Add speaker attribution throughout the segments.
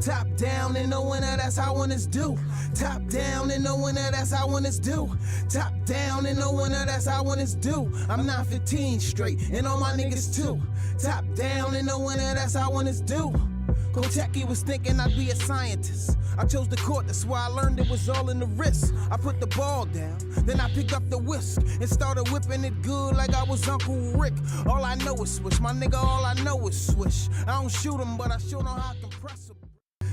Speaker 1: Top down in the winter, that's how winners do. Top down in the winter, that's how winners do. Top down in the winter, that's how winners do. I'm 915 straight, and all my niggas too. Top down in the winter, that's how winners do. Kocheki was thinking I'd be a scientist. I chose the court, that's why I learned it was all in the wrist. I put the ball down, then I picked up the whisk and started whipping it good like I was Uncle Rick. All I know is swish, my nigga, all I know is swish. I don't shoot 'em, but I sure know how to compress 'em.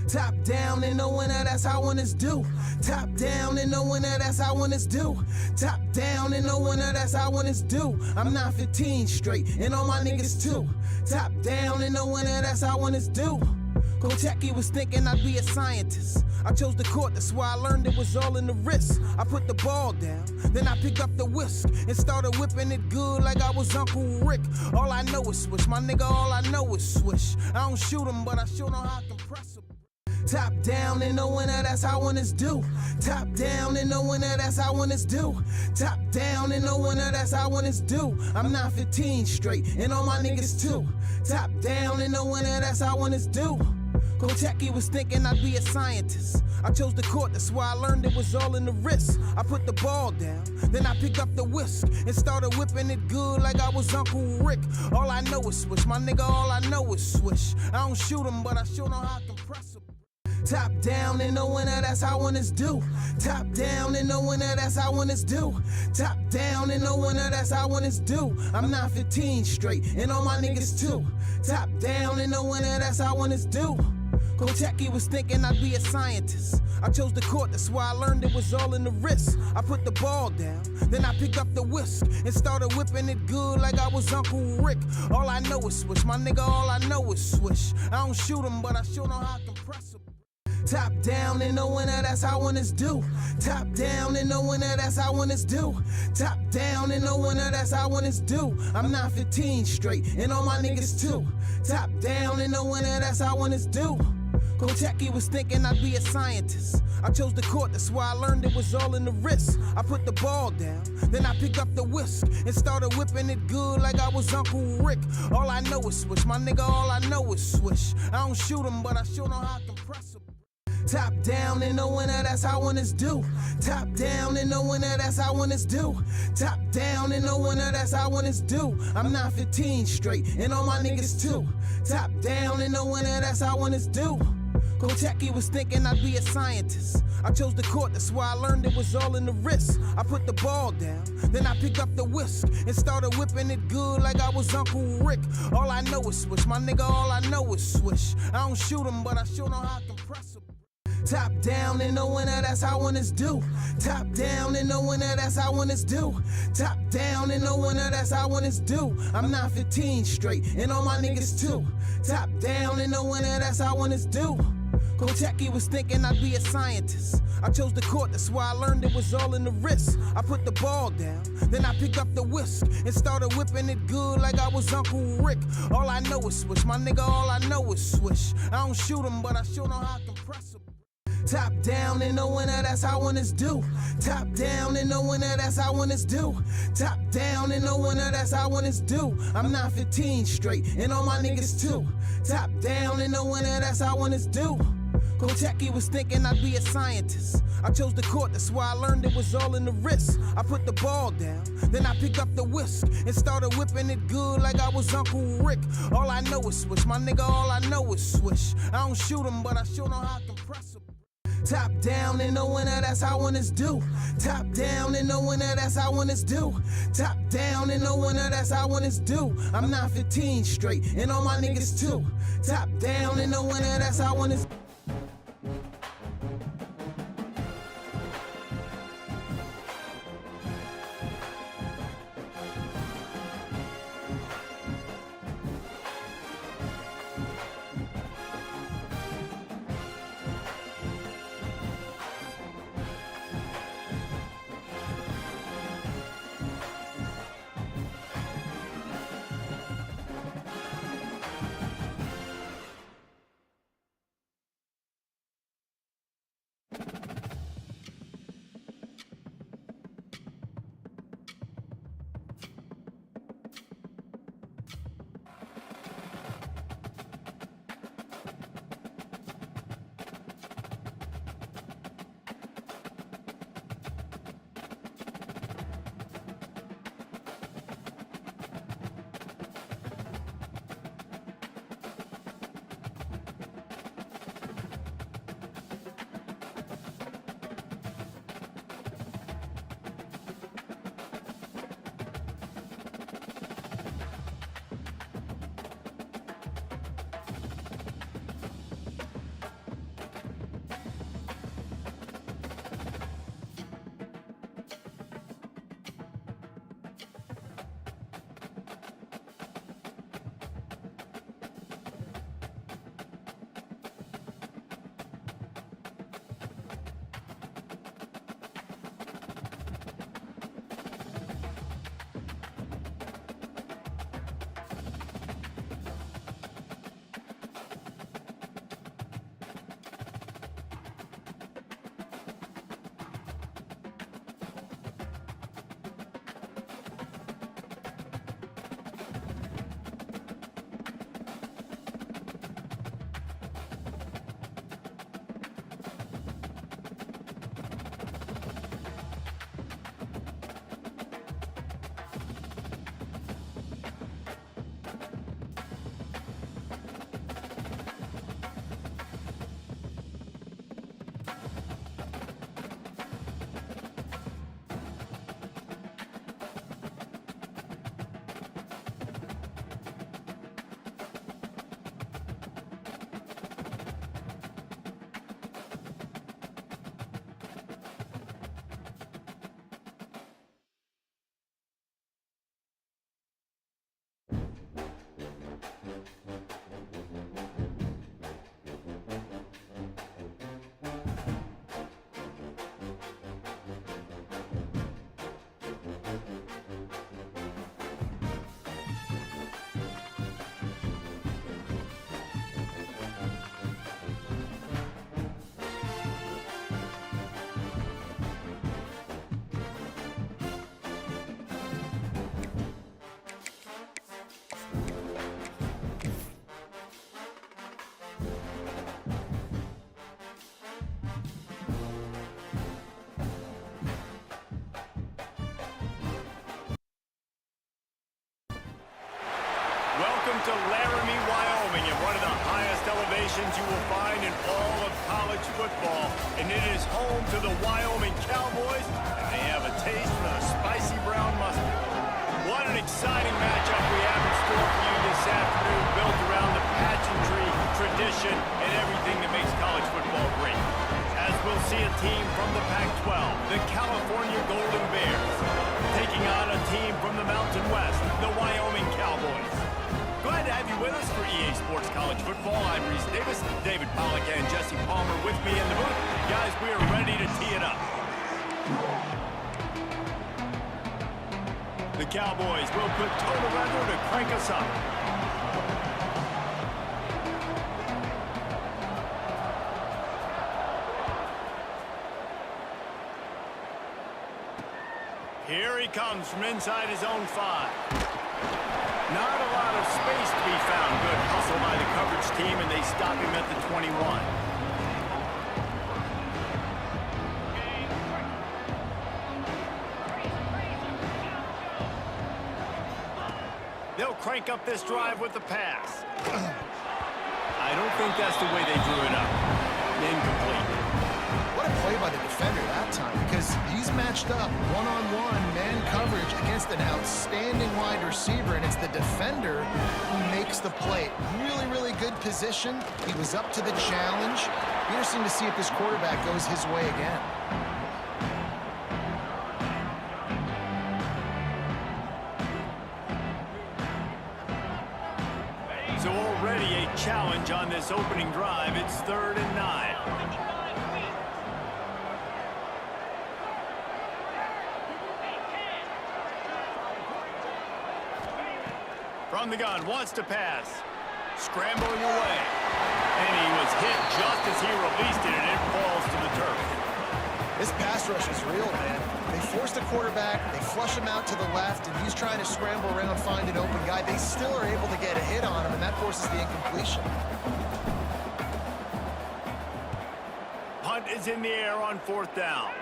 Speaker 1: Top down in the winter, that's how winners do. Top down in the winter, that's how winners do. Top down in the winter, that's how winners do. I'm 915 straight, and all my niggas too. Top down in the winter, that's how winners do. Kocheki was thinking I'd be a scientist. I chose the court, that's why I learned it was all in the wrist. I put the ball down, then I picked up the whisk and started whipping it good like I was Uncle Rick. All I know is swish, my nigga, all I know is swish. I don't shoot 'em, but I sure know how to compress 'em. Top down in the winter, that's how winners do. Top down in the winter, that's how winners do. Top down in the winter, that's how winners do. I'm 915 straight, and all my niggas too. Top down in the winter, that's how winners do. Kocheki was thinking I'd be a scientist. I chose the court, that's why I learned it was all in the wrist. I put the ball down, then I picked up the whisk and started whipping it good like I was Uncle Rick. All I know is swish, my nigga, all I know is swish. I don't shoot 'em, but I sure know how to compress 'em. Top down in the winter, that's how winners do. Top down in the winter, that's how winners do. Top down in the winter, that's how winners do. I'm 915 straight, and all my niggas too. Top down in the winter, that's how winners do. Kocheki was thinking I'd be a scientist. I chose the court, that's why I learned it was all in the wrist. I put the ball down, then I picked up the whisk and started whipping it good like I was Uncle Rick. All I know is swish, my nigga, all I know is swish. I don't shoot 'em, but I sure know how to compress 'em. Top down in the winter, that's how winners do. Top down in the winter, that's how winners do. Top down in the winter, that's how winners do. I'm 915 straight, and all my niggas too. Top down in the winter, that's how winners do. Kocheki was thinking I'd be a scientist. I chose the court, that's why I learned it was all in the wrist. I put the ball down, then I picked up the whisk and started whipping it good like I was Uncle Rick. All I know is swish, my nigga, all I know is swish. I don't shoot 'em, but I sure know how to compress 'em. Top down in the winter, that's how winners do. Top down in the winter, that's how winners do. Top down in the winter, that's how winners do. I'm 915 straight, and all my niggas too. Top down in the winter, that's how winners do. Kocheki was thinking I'd be a scientist. I chose the court, that's why I learned it was all in the wrist. I put the ball down, then I picked up the whisk and started whipping it good like I was Uncle Rick. All I know is swish, my nigga, all I know is swish. I don't shoot 'em, but I sure know how to compress 'em. Top down in the winter, that's how winners do. Top down in the winter, that's how winners do. Top down in the winter, that's how winners do. I'm 915 straight, and all my niggas too. Top down in the winter, that's how winners do. Kocheki was thinking I'd be a scientist. I chose the court, that's why I learned it was all in the wrist. I put the ball down, then I picked up the whisk and started whipping it good like I was Uncle Rick. All I know is swish, my nigga, all I know is swish. I don't shoot 'em, but I sure know how to compress 'em. Top down in the winter, that's how winners do. Top down in the winter, that's how winners do. Top down in the winter, that's how winners do. I'm 915 straight, and all my niggas too. Top down in the winter, that's how winners do. Kocheki was thinking I'd be a scientist. I chose the court, that's why I learned it was all in the wrist. I put the ball down, then I picked up the whisk and started whipping it good like I was Uncle Rick. All I know is swish, my nigga, all I know is swish. I don't shoot 'em, but I sure know how to compress 'em. Top down in the winter, that's how winners do. Top down in the winter, that's how winners do. Top down in the winter, that's how winners do. I'm 915 straight, and all my niggas too. Top down in the winter, that's how winners do.
Speaker 2: formations you will find in all of college football, and it is home to the Wyoming Cowboys, and they have a taste for the spicy brown mustard. What an exciting matchup we have in store for you this afternoon, built around the pageantry, tradition, and everything that makes college football great. As we'll see a team from the Pac-12, the California Golden Bears, taking on a team from the Mountain West, the Wyoming Cowboys. Glad to have you with us for EA Sports College Football. I'm Reese Davis, David Pollack, and Jesse Palmer with me in the booth. Guys, we are ready to tee it up. The Cowboys will put toe to leather to crank us up. Here he comes from inside his own 5. Not a lot of space to be found. Good hustle by the coverage team, and they stop him at the 21. They'll crank up this drive with the pass. I don't think that's the way they drew it up. Incomplete.
Speaker 3: What a play by the defender that time, because he's matched up one-on-one man coverage against an outstanding wide receiver, and it's the defender who makes the play. Really, really good position. He was up to the challenge. Interesting to see if this quarterback goes his way again.
Speaker 2: So already a challenge on this opening drive. It's 3rd and 9. From the gun, wants to pass. Scrambling away. And he was hit just as he released it, and it falls to the turf.
Speaker 3: This pass rush is real, man. They force the quarterback, they flush him out to the left, and he's trying to scramble around, find an open guy. They still are able to get a hit on him, and that forces the incompletion.
Speaker 2: Punt is in the air on 4th down.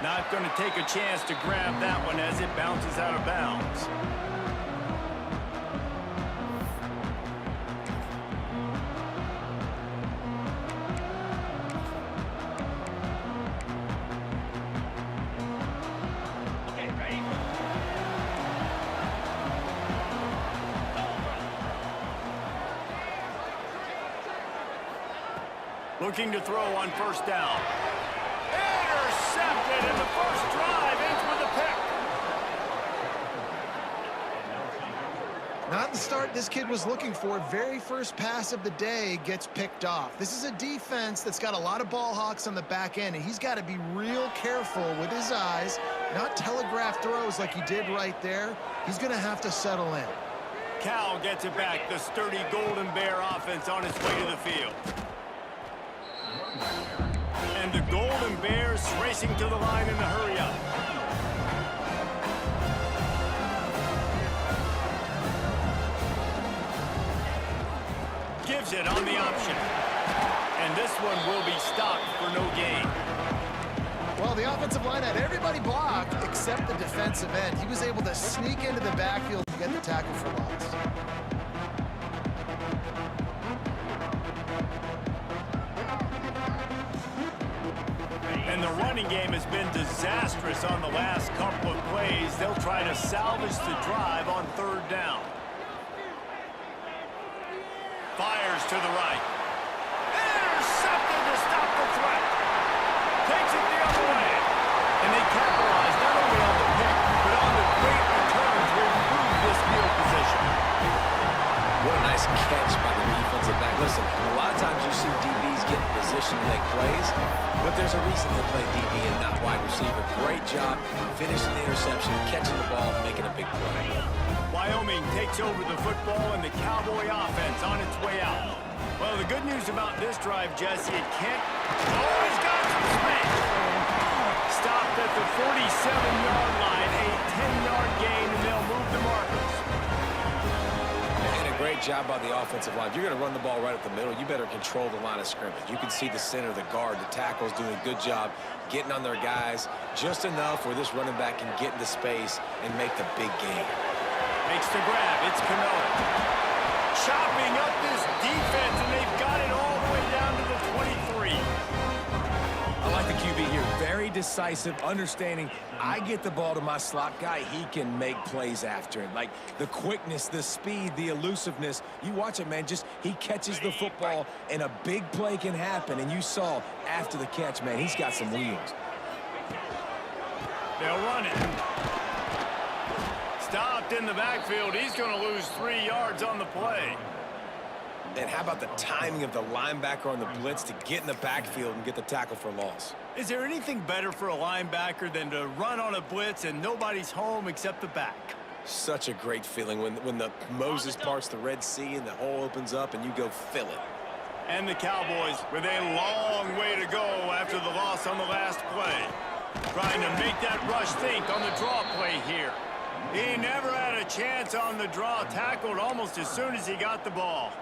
Speaker 2: Not going to take a chance to grab that one as it bounces out of bounds. Looking to throw on 1st down. Intercepted, and the first drive ends with a pick.
Speaker 3: Not the start this kid was looking for. Very first pass of the day gets picked off. This is a defense that's got a lot of ball hawks on the back end, and he's got to be real careful with his eyes, not telegraph throws like he did right there. He's going to have to settle in.
Speaker 2: Cal gets it back. The sturdy Golden Bear offense on its way to the field. And the Golden Bears racing to the line in a hurry-up. Gives it on the option. And this one will be stopped for no gain.
Speaker 3: Well, the offensive line had everybody blocked except the defensive end. He was able to sneak into the backfield and get the tackle for loss.
Speaker 2: And the running game has been disastrous on the last couple of plays. They'll try to salvage the drive on 3rd down. Fires to the right. Intercepted to stop the threat. Takes it the other way. And they capitalize not only on the pick, but on the great return to improve this field position.
Speaker 4: What a nice catch by the defensive back. Listen, a lot of times you see DBs get in position to make plays, but there's a reason they play DB and not wide receiver. Great job finishing the interception, catching the ball, making a big play.
Speaker 2: Wyoming takes over the football and the Cowboy offense on its way out. Well, the good news about this drive, Jesse, it can't... Oh, he's got some space. Stopped at the 47-yard line, a 10-yard gain, and they'll move the markers.
Speaker 4: And a great job by the offensive line. If you're going to run the ball right up the middle, you better control the line of scrimmage. You can see the center, the guard, the tackles doing a good job getting on their guys just enough where this running back can get into space and make the big game.
Speaker 2: Makes the grab. It's Cano. chopping up this defense, and they've got it all the way down to the 23.
Speaker 4: I like the QB here. Very decisive, understanding I get the ball to my slot guy, he can make plays after it. Like the quickness, the speed, the elusiveness. You watch it, man, just he catches the football and a big play can happen. And you saw after the catch, man, he's got some wheels.
Speaker 2: They'll run it. Stopped in the backfield. He's going to lose 3 yards on the play.
Speaker 4: And how about the timing of the linebacker on the blitz to get in the backfield and get the tackle for loss?
Speaker 2: Is there anything better for a linebacker than to run on a blitz and nobody's home except the back?
Speaker 4: Such a great feeling when the Moses parts the Red Sea and the hole opens up and you go fill it.
Speaker 2: And the Cowboys with a long way to go after the loss on the last play. Trying to make that rush think on the draw play here. He never had a chance on the draw, tackled almost as soon as he got the ball.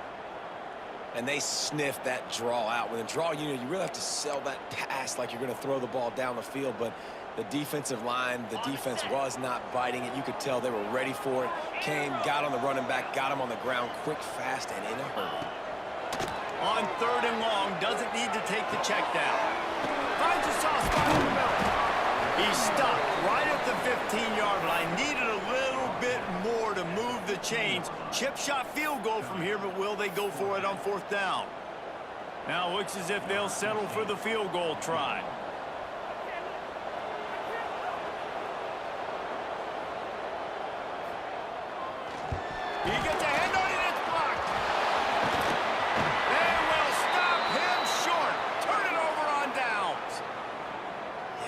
Speaker 4: And they sniff that draw out. With a draw unit, you really have to sell that pass like you're going to throw the ball down the field. But the defensive line, the defense was not biting it. You could tell they were ready for it. Came, got on the running back, got him on the ground quick, fast, and in a hurry.
Speaker 2: On 3rd and long, doesn't need to take the check down. Finds a soft spot in the middle. He's stopped right at the 15-yard line. Needed a little bit more to move the chains. Chip shot field goal from here, but will they go for it on 4th down? Now it looks as if they'll settle for the field goal try. He gets a hand on it, it's blocked. They will stop him short. Turn it over on downs.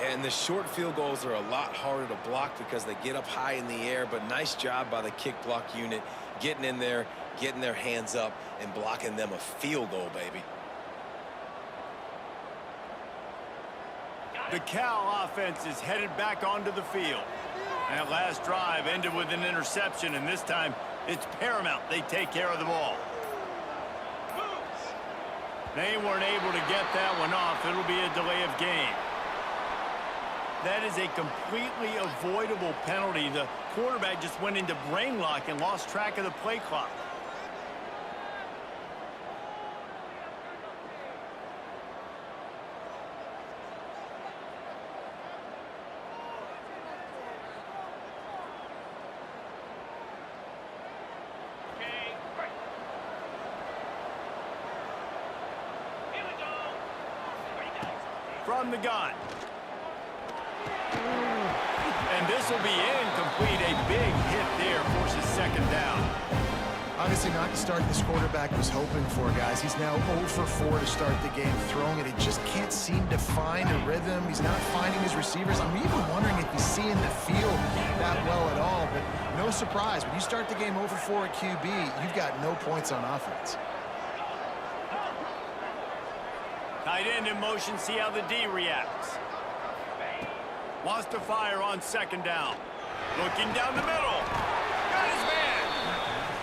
Speaker 4: Yeah, and the short field goals are a lot harder to block because they get up high in the air, but nice job by the kick block unit getting in there, getting their hands up, and blocking them a field goal, baby.
Speaker 2: The Cal offense is headed back onto the field. That last drive ended with an interception, and this time it's paramount they take care of the ball. They weren't able to get that one off. It'll be a delay of game. That is a completely avoidable penalty. The quarterback just went into brain lock and lost track of the play clock. From the gun. And this will be incomplete. A big hit there forces 2nd down.
Speaker 3: Obviously not the start this quarterback was hoping for, guys. He's now 0 for 4 to start the game throwing it. He just can't seem to find a rhythm. He's not finding his receivers. I'm even wondering if he's seeing the field that well at all. But no surprise, when you start the game 0 for 4 at QB, you've got no points on offense.
Speaker 2: Tight end in motion, see how the D reacts. Wants to fire on 2nd down. Looking down the middle. Got his man.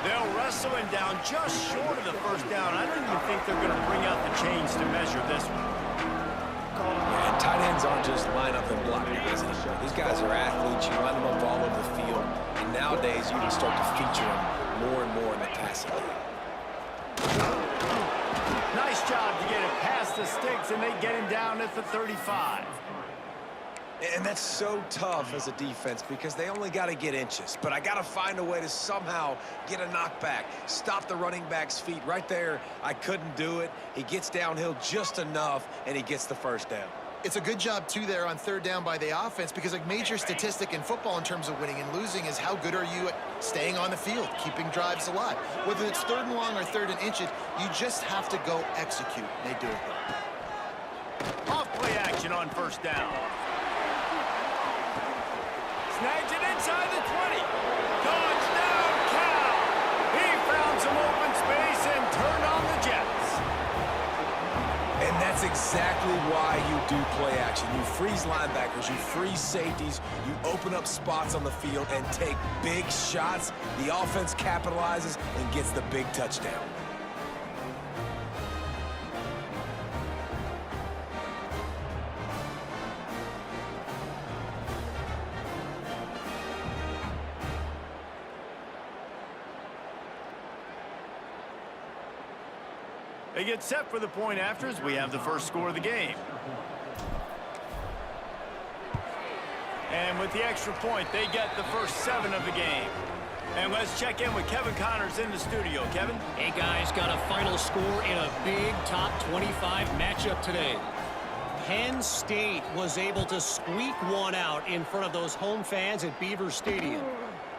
Speaker 2: They'll wrestle him down just short of the 1st down. I don't even think they're going to bring out the chains to measure this one.
Speaker 4: Yeah, and tight ends aren't just line up and block guys anymore. These guys are athletes. You line them up all over the field. And nowadays, you can start to feature them more and more in the passing game.
Speaker 2: Nice job to get it past the sticks, and they get him down at the 35.
Speaker 4: And that's so tough as a defense because they only got to get inches. But I got to find a way to somehow get a knockback, stop the running back's feet. Right there, I couldn't do it. He gets downhill just enough, and he gets the 1st down.
Speaker 3: It's a good job, too, there on 3rd down by the offense because a major statistic in football in terms of winning and losing is how good are you at staying on the field, keeping drives alive. Whether it's 3rd and long or 3rd and inches, you just have to go execute. They do it.
Speaker 2: Off play action on 1st down. Snags it inside the 20. Touchdown, Cal! He found some open space and turned on the Jets.
Speaker 4: And that's exactly why you do play action. You freeze linebackers, you freeze safeties, you open up spots on the field and take big shots. The offense capitalizes and gets the big touchdown.
Speaker 2: They get set for the point after as we have the first score of the game. And with the extra point, they get the first 7 of the game. And let's check in with Kevin Connors in the studio. Kevin?
Speaker 5: Hey, guys, got a final score in a big top 25 matchup today. Penn State was able to squeak one out in front of those home fans at Beaver Stadium.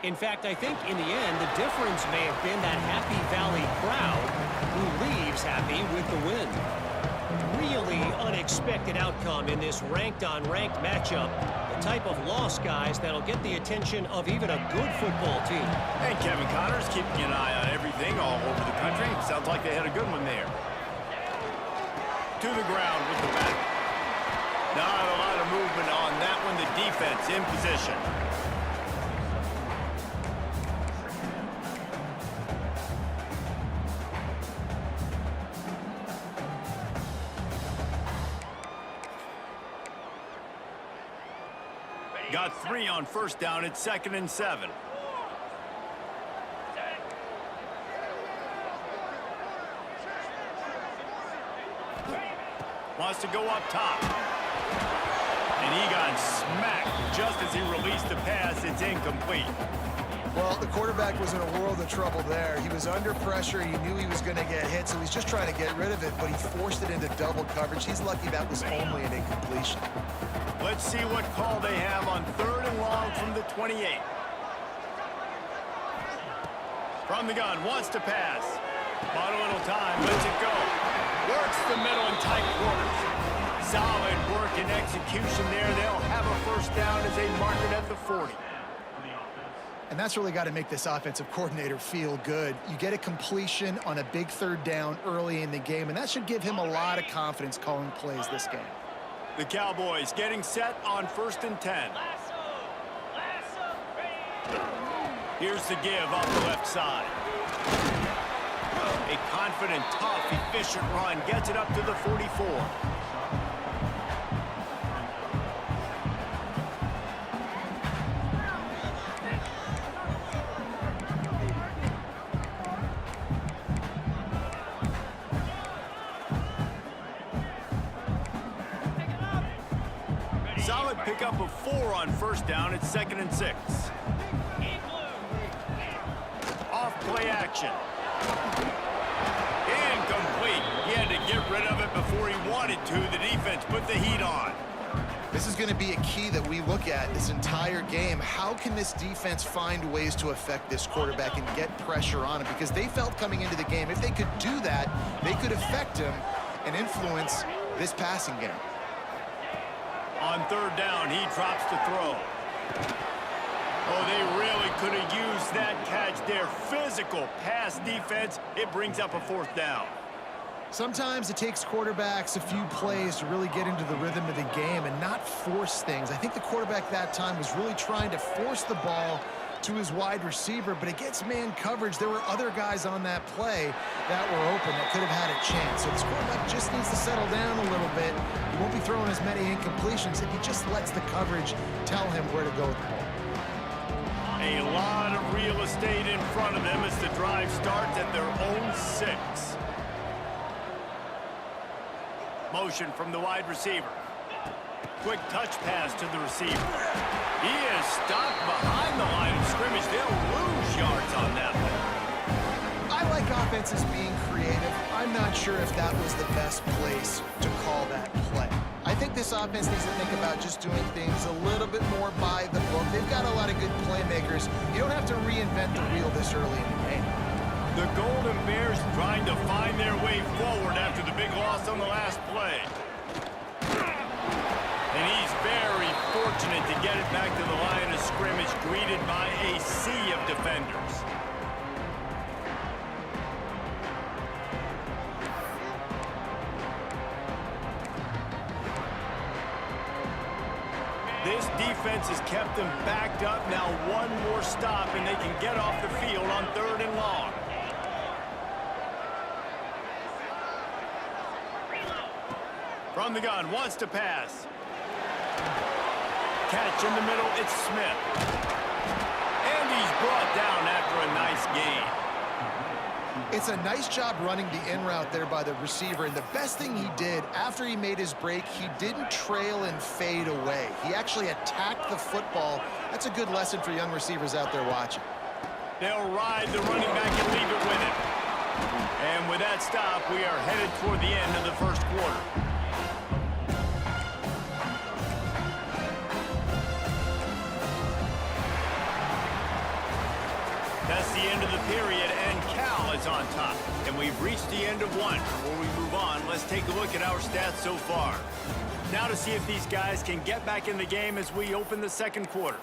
Speaker 5: In fact, I think in the end, the difference may have been that Happy Valley crowd who leaves happy with the win. Really unexpected outcome in this ranked-on-ranked matchup. The type of loss, guys, that'll get the attention of even a good football team.
Speaker 2: And Kevin Connors keeping an eye on everything all over the country. Sounds like they had a good one there. To the ground with the back. Not a lot of movement on that one. The defense in position. Got 3 on first down. It's 2nd and 7. Wants to go up top. And he got smacked just as he released the pass. It's incomplete.
Speaker 3: Well, the quarterback was in a world of trouble there. He was under pressure. He knew he was going to get hit, so he's just trying to get rid of it, but he forced it into double coverage. He's lucky that was only an incompletion.
Speaker 2: Let's see what call they have on 3rd and long from the 28. From the gun, wants to pass. Bought a little time, lets it go. Works the middle in tight quarters. Solid work and execution there. They'll have a first down as they mark it at the 40.
Speaker 3: And that's really got to make this offensive coordinator feel good. You get a completion on a big 3rd down early in the game, and that should give him a lot of confidence calling plays this game.
Speaker 2: The Cowboys getting set on 1st and 10. Here's the give off the left side. A confident, tough, efficient run gets it up to the 44. Solid pickup of 4 on first down. It's 2nd and 6. Off play action. Incomplete. He had to get rid of it before he wanted to. The defense put the heat on.
Speaker 3: This is going to be a key that we look at this entire game. How can this defense find ways to affect this quarterback and get pressure on him? Because they felt coming into the game, if they could do that, they could affect him and influence this passing game.
Speaker 2: On 3rd down, he drops to throw. Oh, they really could have used that catch there. Physical pass defense. It brings up a 4th down.
Speaker 3: Sometimes it takes quarterbacks a few plays to really get into the rhythm of the game and not force things. I think the quarterback that time was really trying to force the ball to his wide receiver, but against man coverage, there were other guys on that play that were open that could have had a chance. So this quarterback just needs to settle down a little bit. He won't be throwing as many incompletions if he just lets the coverage tell him where to go with the ball.
Speaker 2: A lot of real estate in front of them as the drive starts at their own 6. Motion from the wide receiver. Quick touch pass to the receiver. He is stopped behind the line of scrimmage. They'll lose yards on that one.
Speaker 3: I like offenses being creative. I'm not sure if that was the best place to call that play. I think this offense needs to think about just doing things a little bit more by the book. They've got a lot of good playmakers. You don't have to reinvent the wheel this early in the game.
Speaker 2: The Golden Bears trying to find their way forward after the big loss on the last play. And he's very fortunate to get it back to the line of scrimmage, greeted by a sea of defenders. This defense has kept them backed up. Now one more stop, and they can get off the field on 3rd and long. From the gun, wants to pass. Catch in the middle, it's Smith. And he's brought down after a nice gain.
Speaker 3: It's a nice job running the in route there by the receiver, and the best thing he did after he made his break, he didn't trail and fade away. He actually attacked the football. That's a good lesson for young receivers out there watching.
Speaker 2: They'll ride the running back and leave it with him. And with that stop, we are headed toward the end of the first quarter. That's the end of the period, and Cal is on top. And we've reached the end of one. Before we move on, let's take a look at our stats so far. Now to see if these guys can get back in the game as we open the second quarter.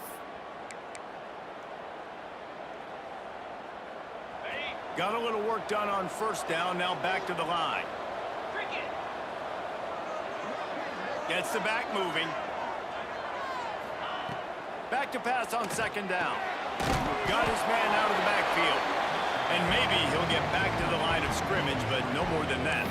Speaker 2: Got a little work done on first down, now back to the line. Gets the back moving. Back to pass on second down. Got his man out of the backfield. And maybe he'll get back to the line of scrimmage, but no more than that.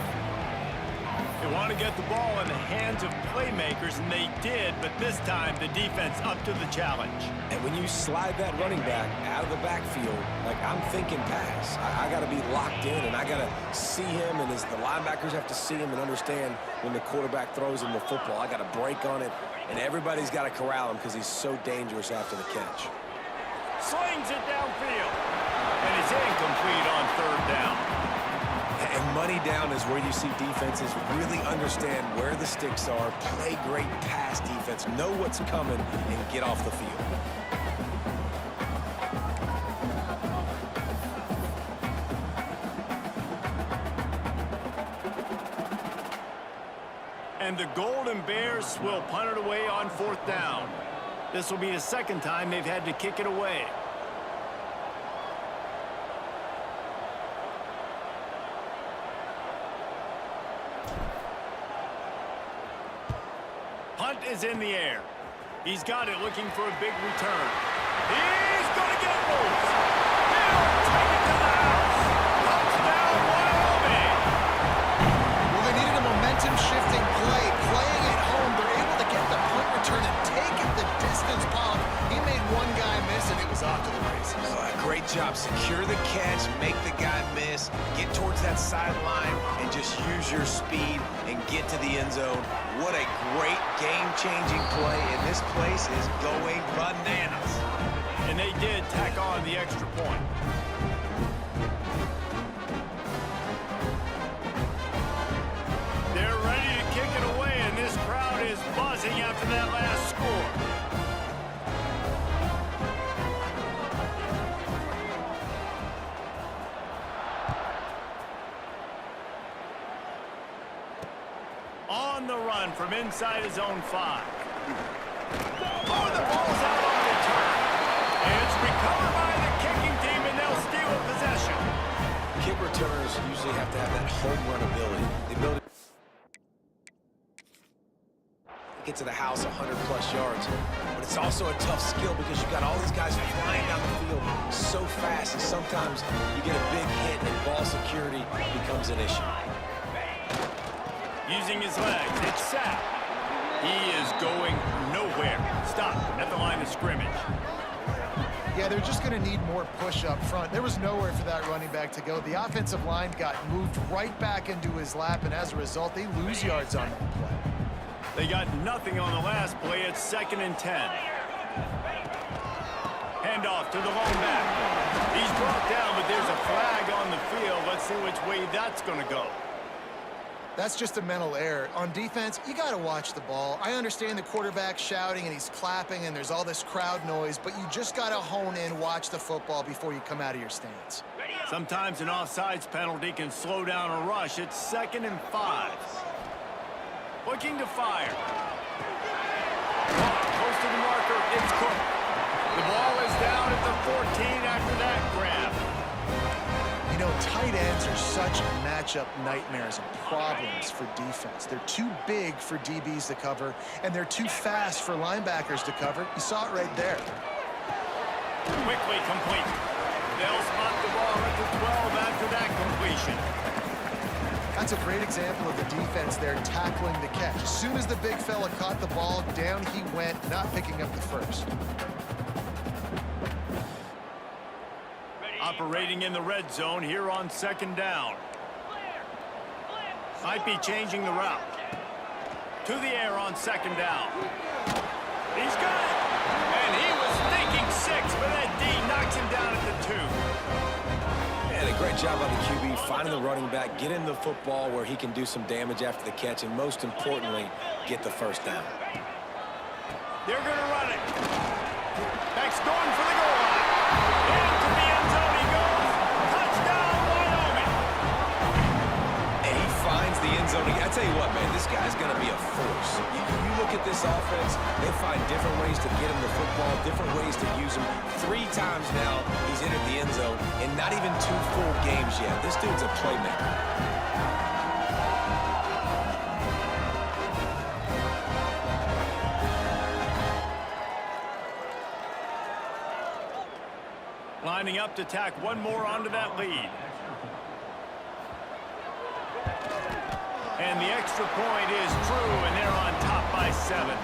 Speaker 2: They want to get the ball in the hands of playmakers, and they did, but this time the defense up to the challenge.
Speaker 4: And when you slide that running back out of the backfield, like I'm thinking pass, I got to be locked in, and I got to see him, and as the linebackers have to see him and understand when the quarterback throws him the football, I got to break on it, and everybody's got to corral him because he's so dangerous after the catch.
Speaker 2: Slings it downfield, and it's incomplete on third down.
Speaker 4: And money down is where you see defenses really understand where the sticks are, play great pass defense, know what's coming, and get off the field.
Speaker 2: And the Golden Bears will punt it away on fourth down. This will be the second time they've had to kick it away. Punt is in the air. He's got it, looking for a big return. He's going to get loose. He'll take it to the house. Touchdown, Wyoming.
Speaker 3: Well, they needed a momentum-shifting play. Playing at home, they're able to get the punt return and take it the distance. Paul, he made one guy miss, and it was off to the races.
Speaker 4: Great job. Secure the catch, make the guy miss, get towards that sideline, and just use your speed and get to the end zone. What a great game-changing play, and this place is going bananas.
Speaker 2: And they did tack on the extra point. They're ready to kick it away, and this crowd is buzzing after that last score. On the run from inside his own 5. Oh, the ball's out on the turn. It's recovered by the kicking team, and they'll steal a possession.
Speaker 4: Kick returners usually have to have that home run ability. The ability to get to the house 100-plus yards. But it's also a tough skill because you've got all these guys flying down the field so fast, and sometimes you get a big hit and ball security becomes an issue.
Speaker 2: Using his legs, it's sacked. He is going nowhere. Stop at the line of scrimmage.
Speaker 3: Yeah, they're just going to need more push up front. There was nowhere for that running back to go. The offensive line got moved right back into his lap, and as a result, they lose yards on that play.
Speaker 2: They got nothing on the last play. It's 2nd and 10. Handoff to the lone back. He's brought down, but there's a flag on the field. Let's see which way that's going to go.
Speaker 3: That's just a mental error. On defense, you got to watch the ball. I understand the quarterback shouting and he's clapping and there's all this crowd noise, but you just got to hone in, watch the football before you come out of your stance.
Speaker 2: Sometimes an offsides penalty can slow down a rush. It's 2nd and 5. Looking to fire. Close to the marker, it's Cook. The ball is down at the 14 after that grab.
Speaker 3: You know, tight ends are such matchup nightmares and problems for defense. They're too big for DBs to cover, and they're too fast for linebackers to cover. You saw it right there.
Speaker 2: Quickly complete. They'll spot the ball at the 12 after that completion.
Speaker 3: That's a great example of the defense there tackling the catch. As soon as the big fella caught the ball, down he went, not picking up the first.
Speaker 2: Operating in the red zone here on second down. Might be changing the route. To the air on second down. He's got it. And he was thinking 6, but that D knocks him down at the 2.
Speaker 4: And a great job by the QB finding the running back, getting the football where he can do some damage after the catch, and most importantly, get the first down.
Speaker 2: They're going to run it. Back's going for the goal line. Into the end zone he goes. Touchdown, Wyoming.
Speaker 4: And he finds the end zone. I tell you what, man, this guy's going to be a force. You look at this offense, they find different ways to get him the football, different ways to use him. 3 times now he's entered the end zone, and not even 2 full games yet. This dude's a playmaker.
Speaker 2: Lining up to tack one more onto that lead. And the extra point is true, and they're on top by 7.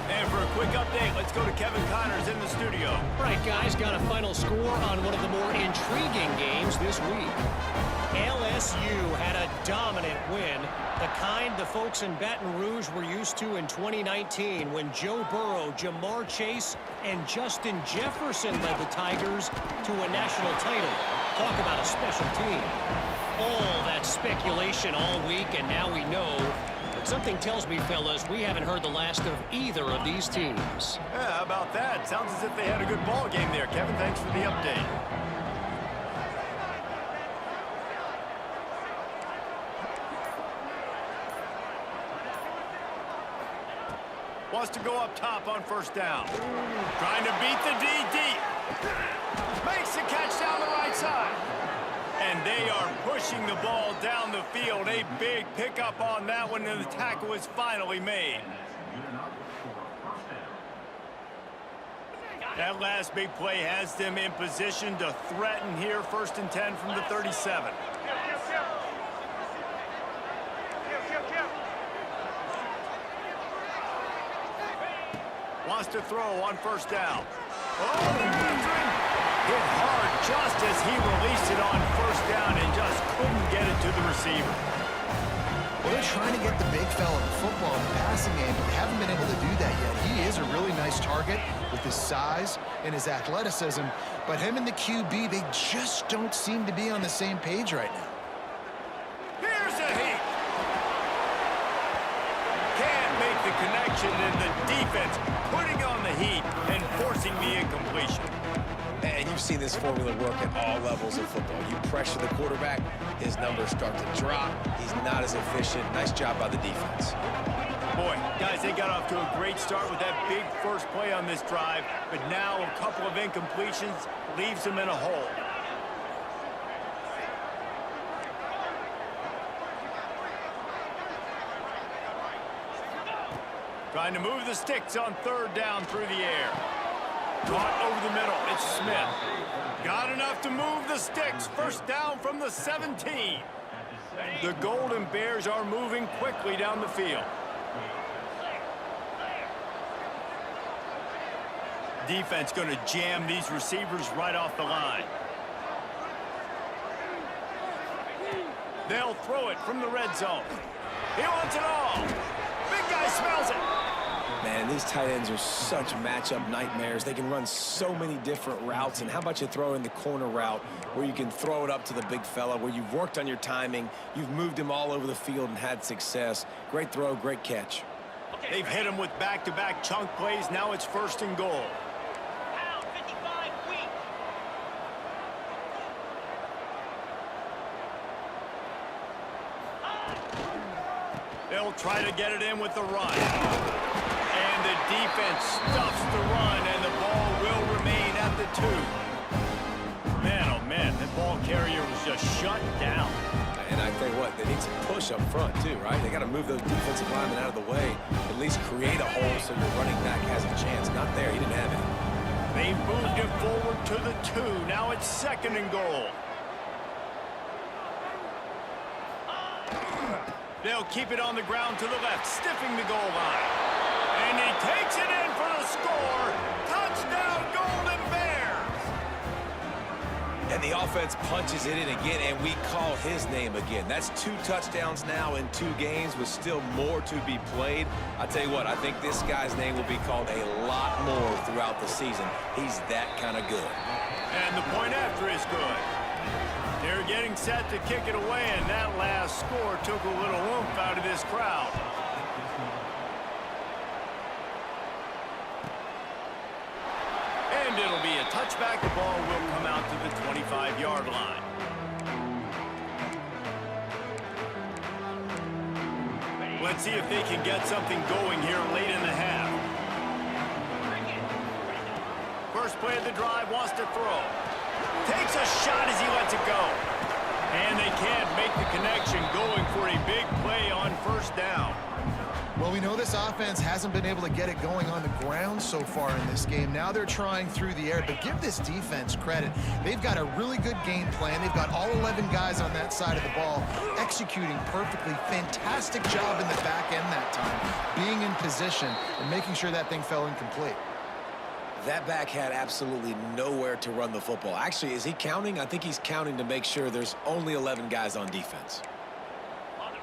Speaker 2: And for a quick update, let's go to Kevin Connors in the studio.
Speaker 5: All right, guys, got a final score on one of the more intriguing games this week. LSU had a dominant win, the kind the folks in Baton Rouge were used to in 2019 when Joe Burrow, Jamar Chase, and Justin Jefferson led the Tigers to a national title. Talk about a special team. All that speculation all week, and now we know. But something tells me, fellas, we haven't heard the last of either of these teams.
Speaker 2: Yeah, how about that? Sounds as if they had a good ball game there, Kevin. Thanks for the update. Wants to go up top on first down. Trying to beat the DD. Makes the catch down the right side. And they are pushing the ball down the field. A big pickup on that one, and the tackle is finally made. That last big play has them in position to threaten here. 1st and 10 from the 37. Wants to throw on first down. Oh, they're after him. Hit hard just as he released it on first down and just couldn't get it to the receiver.
Speaker 3: Well, they're trying to get the big fella in football in the passing game, but they haven't been able to do that yet. He is a really nice target with his size and his athleticism, but him and the QB, they just don't seem to be on the same page right now.
Speaker 2: Here's a heat. Can't make the connection, and the defense putting on the heat and forcing the incompletion.
Speaker 4: And you've seen this formula work at all levels of football. You pressure the quarterback, his numbers start to drop. He's not as efficient. Nice job by the defense.
Speaker 2: Boy, guys, they got off to a great start with that big first play on this drive, but now a couple of incompletions leaves them in a hole. Trying to move the sticks on 3rd down through the air. Caught over the middle. It's Smith. Got enough to move the sticks. 1st down from the 17. The Golden Bears are moving quickly down the field. Defense going to jam these receivers right off the line. They'll throw it from the red zone. He wants it all. Big guy smells it.
Speaker 4: Man, these tight ends are such matchup nightmares. They can run so many different routes. And how about you throw in the corner route where you can throw it up to the big fella, where you've worked on your timing, you've moved him all over the field and had success. Great throw, great catch.
Speaker 2: They've hit him with back-to-back chunk plays. Now it's 1st and goal. They'll try to get it in with the run. And the defense stuffs the run, and the ball will remain at the 2. Man, oh man, that ball carrier was just shut down.
Speaker 4: And I tell you what, they need some push up front too, right? They got to move those defensive linemen out of the way, at least create a hole so your running back has a chance. Not there, he didn't have it.
Speaker 2: They moved it forward to the 2. Now it's 2nd and goal. They'll keep it on the ground to the left, stiffing the goal line. And he takes it in for the score. Touchdown, Golden Bears!
Speaker 4: And the offense punches it in again, and we call his name again. That's 2 touchdowns now in 2 games with still more to be played. I tell you what, I think this guy's name will be called a lot more throughout the season. He's that kind of good.
Speaker 2: And the point after is good. They're getting set to kick it away, and that last score took a little oomph out of this crowd. And it'll be a touchback. The ball will come out to the 25-yard line. Let's see if they can get something going here late in the half. First play of the drive, wants to throw. Takes a shot as he lets it go. And they can't make the connection, going for a big play on first down.
Speaker 3: Well, we know this offense hasn't been able to get it going on the ground so far in this game. Now they're trying through the air, but give this defense credit. They've got a really good game plan. They've got all 11 guys on that side of the ball executing perfectly. Fantastic job in the back end that time, being in position and making sure that thing fell incomplete.
Speaker 4: That back had absolutely nowhere to run the football. Actually, is he counting? I think he's counting to make sure there's only 11 guys on defense.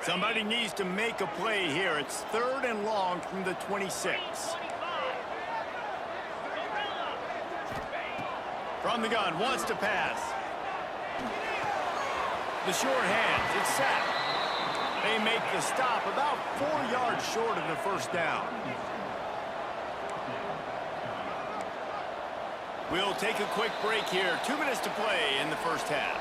Speaker 2: Somebody needs to make a play here. It's 3rd and long from the 26. From the gun, wants to pass. The short hands, it's sacked. They make the stop about 4 yards short of the first down. We'll take a quick break here. 2 minutes to play in the first half.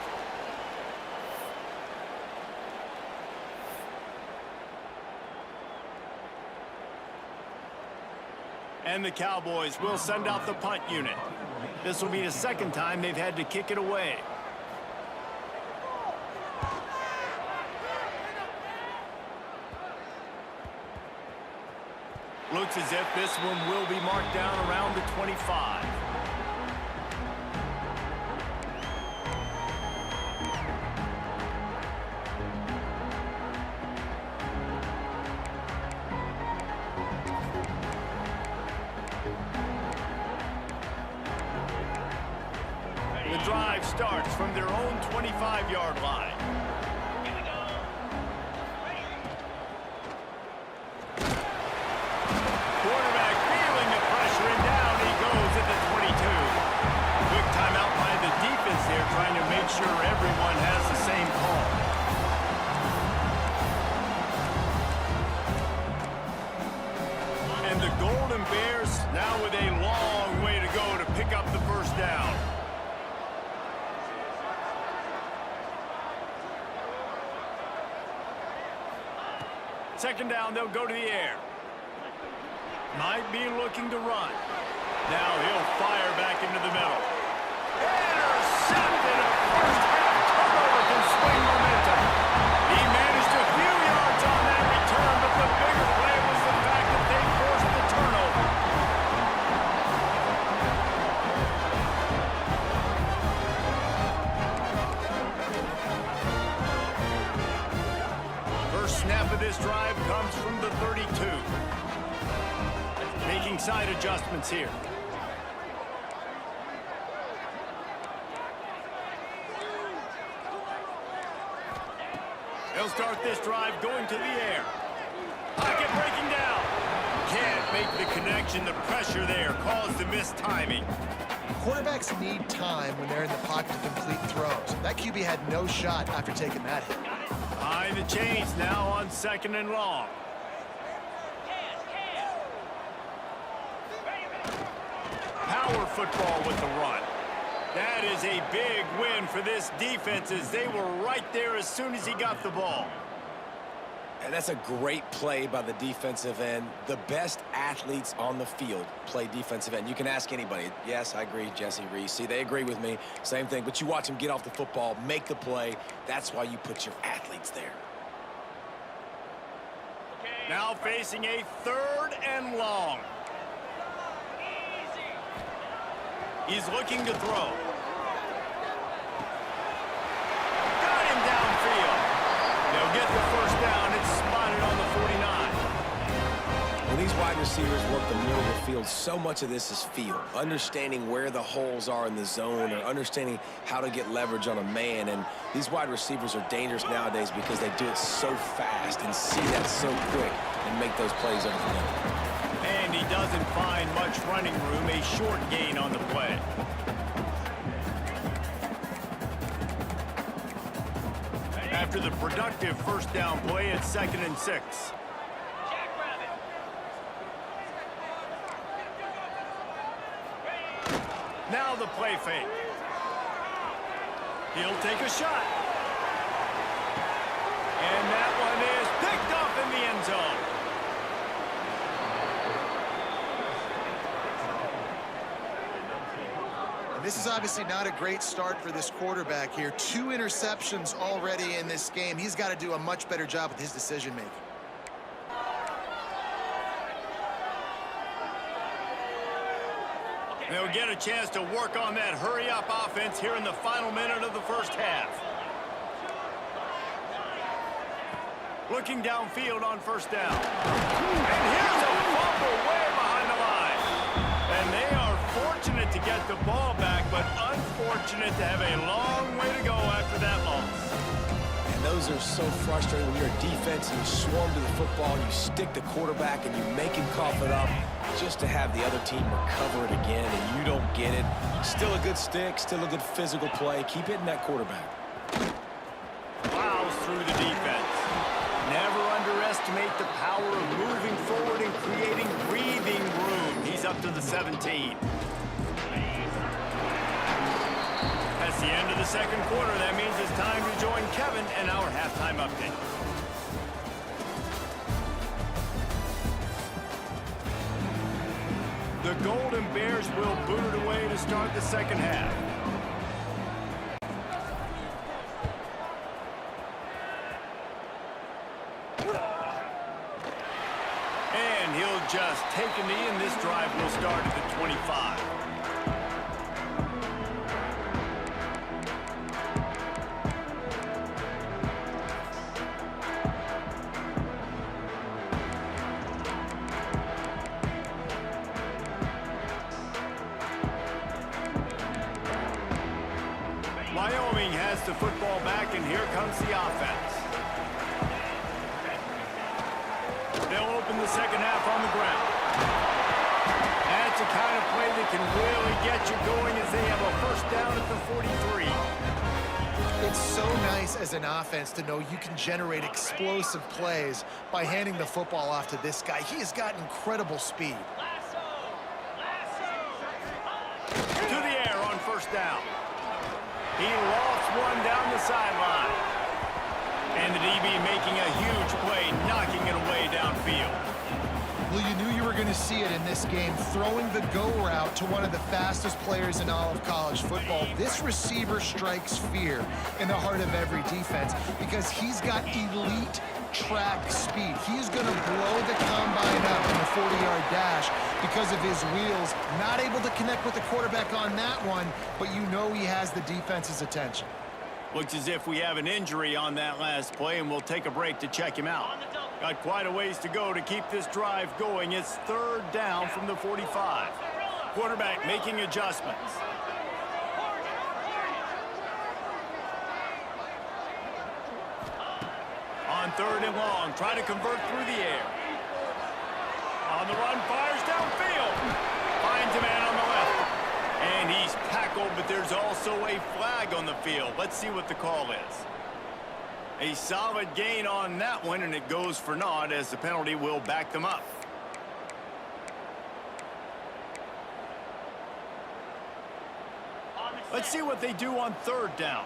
Speaker 2: And the Cowboys will send out the punt unit. This will be the 2nd time they've had to kick it away. Looks as if this one will be marked down around the 25. The drive starts from their own 25-yard line. Quarterback feeling the pressure, and down he goes at the 22. Quick timeout by the defense there, trying to make sure everyone has the same call. And the Golden Bears now with a long way to go to pick up the first down. Second down, they'll go to the air. Might be looking to run. Now he'll fire back into the middle. Intercepted! A first half turnover can swing momentum. He managed a few yards on that return, but the bigger play was the fact that they forced the turnover. First snap of this drive comes from the 32. Making side adjustments here. They'll start this drive going to the air. Pocket breaking down. Can't make the connection. The pressure there caused the missed timing.
Speaker 3: Quarterbacks need time when they're in the pocket to complete throws. That QB had no shot after taking that hit.
Speaker 2: Behind the chains now on 2nd and long. Power football with the run. That is a big win for this defense, as they were right there as soon as he got the ball.
Speaker 4: And that's a great play by the defensive end. The best athletes on the field play defensive end. You can ask anybody. Yes, I agree, Jesse Reese. See, they agree with me. Same thing. But you watch them get off the football, make the play. That's why you put your athletes there.
Speaker 2: Now facing a 3rd and long. He's looking to throw. Got him downfield. They'll get the first down. It's spotted on the 49.
Speaker 4: When these wide receivers work the middle of the field, so much of this is feel. Understanding where the holes are in the zone or understanding how to get leverage on a man. And these wide receivers are dangerous nowadays because they do it so fast and see that so quick and make those plays over the middle.
Speaker 2: And he doesn't find much running room, a short gain on the play. After the productive first down play, it's 2nd and 6. Now the play fake. He'll take a shot. And that one is picked up in the end zone.
Speaker 3: This is obviously not a great start for this quarterback here. 2 interceptions already in this game. He's got to do a much better job with his decision-making.
Speaker 2: They'll get a chance to work on that hurry-up offense here in the final minute of the first half. Looking downfield on first down. And here's a fumble way behind the line. And they are fortunate to get the ball back, but unfortunate to have a long way to go after that loss.
Speaker 4: And those are so frustrating when you're a defense and you swarm to the football, you stick the quarterback and you make him cough it up just to have the other team recover it again, and you don't get it. Still a good stick, still a good physical play. Keep hitting that quarterback.
Speaker 2: Plows through the defense. Never underestimate the power of moving forward and creating breathing room. He's up to the 17. That's the end of the second quarter. That means it's time to join Kevin and our halftime update. The Golden Bears will boot it away to start the second half. And he'll just take a knee, and this drive will start at the 25. Wyoming has the football back, and here comes the offense. They'll open the second half on the ground. That's a kind of play that can really get you going as they have a first down at the 43.
Speaker 3: It's so nice as an offense to know you can generate explosive plays by handing the football off to this guy. He has got incredible speed.
Speaker 2: To the air on first down. He lofts one down the sideline. And the DB making a huge play, knocking it away downfield.
Speaker 3: Well, you knew you were going to see it in this game, throwing the go route to one of the fastest players in all of college football. This receiver strikes fear in the heart of every defense because he's got elite track speed. He's going to blow the combine up in the 40-yard dash because of his wheels. Not able to connect with the quarterback on that one, but you know he has the defense's attention.
Speaker 2: Looks as if we have an injury on that last play, and we'll take a break to check him out. Got quite a ways to go to keep this drive going. It's third down from the 45. Quarterback making adjustments. On third and long, try to convert through the air. On the run, fires downfield. Finds a man on the left. And he's tackled, but there's also a flag on the field. Let's see what the call is. A solid gain on that one, and it goes for naught as the penalty will back them up. Let's see what they do on third down.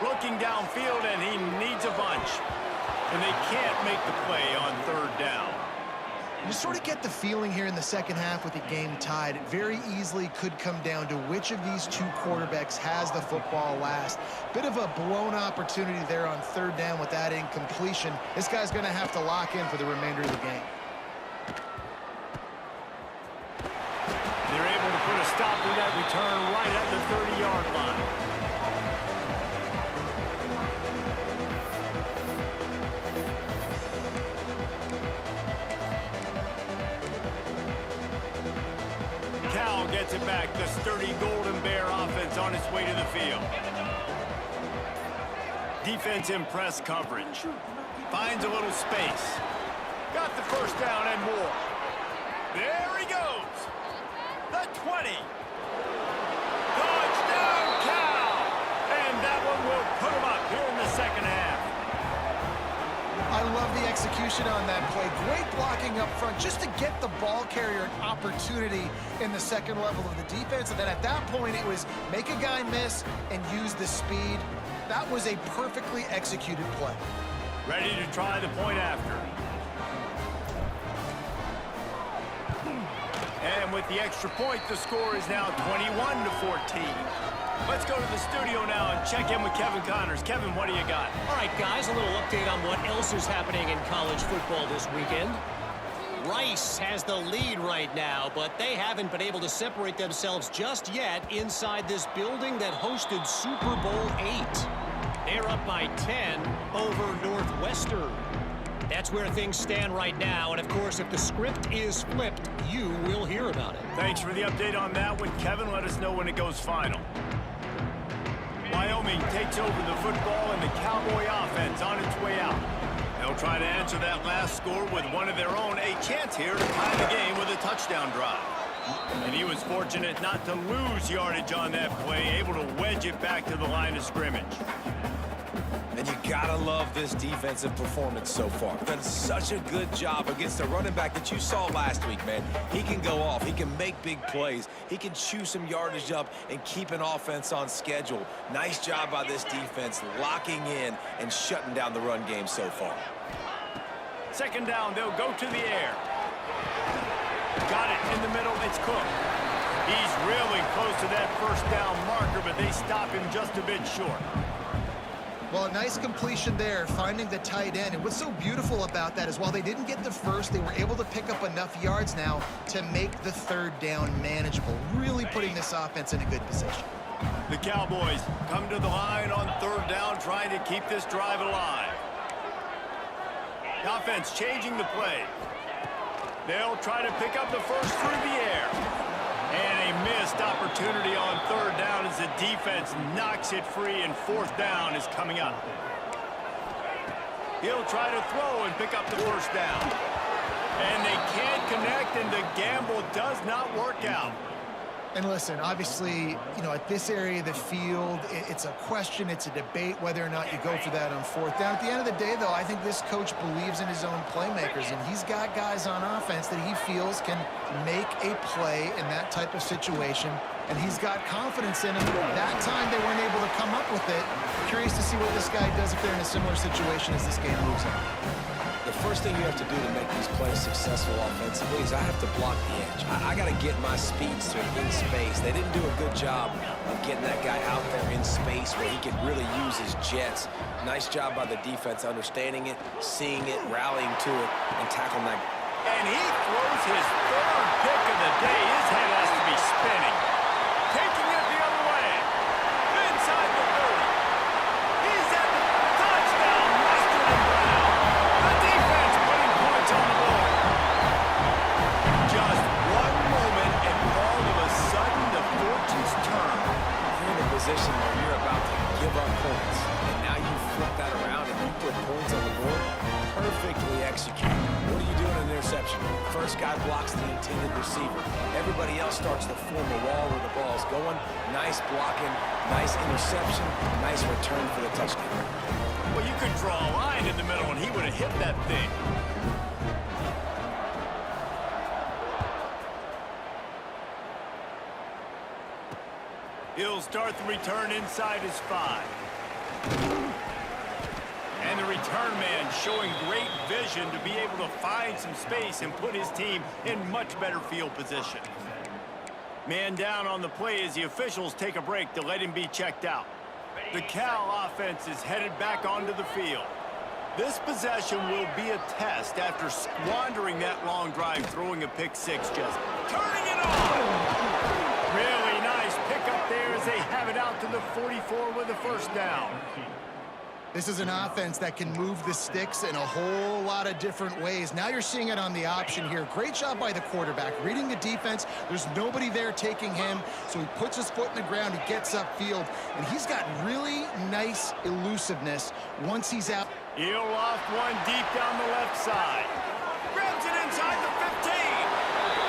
Speaker 2: Looking downfield, and he needs a bunch. And they can't make the play on third down.
Speaker 3: You sort of get the feeling here in the second half with the game tied. It very easily could come down to which of these two quarterbacks has the football last. Bit of a blown opportunity there on third down with that incompletion. This guy's going to have to lock in for the remainder of the game.
Speaker 2: They're able to put a stop to that return right at the 30-yard line. Cal gets it back. The sturdy Golden Bear offense on its way to the field. Defense in press coverage. Finds a little space. Got the first down and more. There he goes. The 20. Touchdown, Cal! And that one will put him up here in the second half.
Speaker 3: I love the execution on that play. Great blocking up front just to get the ball carrier an opportunity in the second level of the defense. And then at that point, it was make a guy miss and use the speed. That was a perfectly executed play.
Speaker 2: Ready to try the point after. And with the extra point, the score is now 21-14. Let's go to the studio now and check in with Kevin Connors. Kevin, what do you got?
Speaker 5: All right, guys, a little update on what else is happening in college football this weekend. Rice has the lead right now, but they haven't been able to separate themselves just yet inside this building that hosted Super Bowl VIII. They're up by 10 over Northwestern. That's where things stand right now, and of course, if the script is flipped, you will hear about it.
Speaker 2: Thanks for the update on that one, Kevin. Let us know when it goes final. Wyoming takes over the football and the Cowboy offense on its way out. They'll try to answer that last score with one of their own. A chance here to tie the game with a touchdown drive. And he was fortunate not to lose yardage on that play, able to wedge it back to the line of scrimmage.
Speaker 4: And you gotta love this defensive performance so far. Done such a good job against the running back that you saw last week, man. He can go off. He can make big plays. He can chew some yardage up and keep an offense on schedule. Nice job by this defense locking in and shutting down the run game so far.
Speaker 2: Second down, they'll go to the air. Got it in the middle. It's Cook. He's really close to that first down marker, but they stop him just a bit short.
Speaker 3: Well, a nice completion there, finding the tight end. And what's so beautiful about that is while they didn't get the first, they were able to pick up enough yards now to make the third down manageable, really putting this offense in a good position.
Speaker 2: The Cowboys come to the line on third down, trying to keep this drive alive. The offense changing the play. They'll try to pick up the first through the air. And a missed opportunity on third down as the defense knocks it free, and fourth down is coming up. He'll try to throw and pick up the first down. And they can't connect, and the gamble does not work out.
Speaker 3: And listen, obviously, you know, at this area of the field, it's a question, it's a debate whether or not you go for that on fourth down. At the end of the day, though, I think this coach believes in his own playmakers, and he's got guys on offense that he feels can make a play in that type of situation, and he's got confidence in them. That time, they weren't able to come up with it. Curious to see what this guy does if they're in a similar situation as this game moves on.
Speaker 4: The first thing you have to do to make these plays successful offensively is I have to block the edge. I got to get my speedster in space. They didn't do a good job of getting that guy out there in space where he could really use his jets. Nice job by the defense understanding it, seeing it, rallying to it, and tackling that.
Speaker 2: And he throws his third pick of the day. His head has to be spinning. Taking it the other way. Inside the 30. He's at the touchdown. Mustard and Brown. The defense putting points on the board. Just one moment, and all of a sudden, the fortunes turn.
Speaker 4: You're in a position where you're about to give up points, and now you flip that around and you put points on the board. Perfectly executed. What do you do in an interception? First guy blocks the intended receiver. Everybody else starts to form a wall where the ball's going. Nice blocking, nice interception, nice return for the touchdown.
Speaker 2: Well, you could draw a line in the middle, and he would have hit that thing. He'll start the return inside his 5. And the return man showing great vision to be able to find some space and put his team in much better field position. Man down on the play as the officials take a break to let him be checked out. The Cal offense is headed back onto the field. This possession will be a test after squandering that long drive, throwing a pick six, just turning it on. Really nice pickup there as they the 44 with a first down.
Speaker 3: This is an offense that can move the sticks in a whole lot of different ways. Now you're seeing it on the option here. Great job by the quarterback. Reading the defense, there's nobody there taking him, so he puts his foot in the ground, he gets upfield, and he's got really nice elusiveness once he's out.
Speaker 2: He'll loft one deep down the left side. Grabs it inside the 15.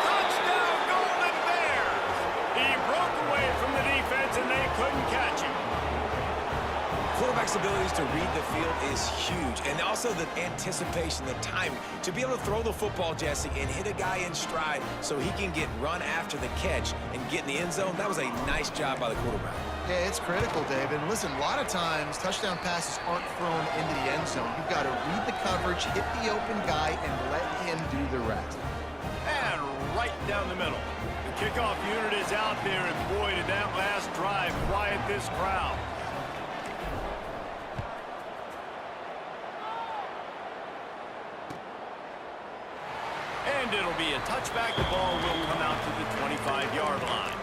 Speaker 2: Touchdown, Golden Bears! He broke away from the defense, and they couldn't catch him.
Speaker 4: Quarterback's abilities to read the field is huge, and also the anticipation, the timing. To be able to throw the football, Jesse, and hit a guy in stride so he can get run after the catch and get in the end zone, that was a nice job by the quarterback.
Speaker 3: Yeah, it's critical, David. And listen, a lot of times, touchdown passes aren't thrown into the end zone. You've got to read the coverage, hit the open guy, and let him do the rest.
Speaker 2: And right down the middle. The kickoff unit is out there, and boy, did that last drive quiet this crowd. And it'll be a touchback. The ball will come out to the 25-yard line.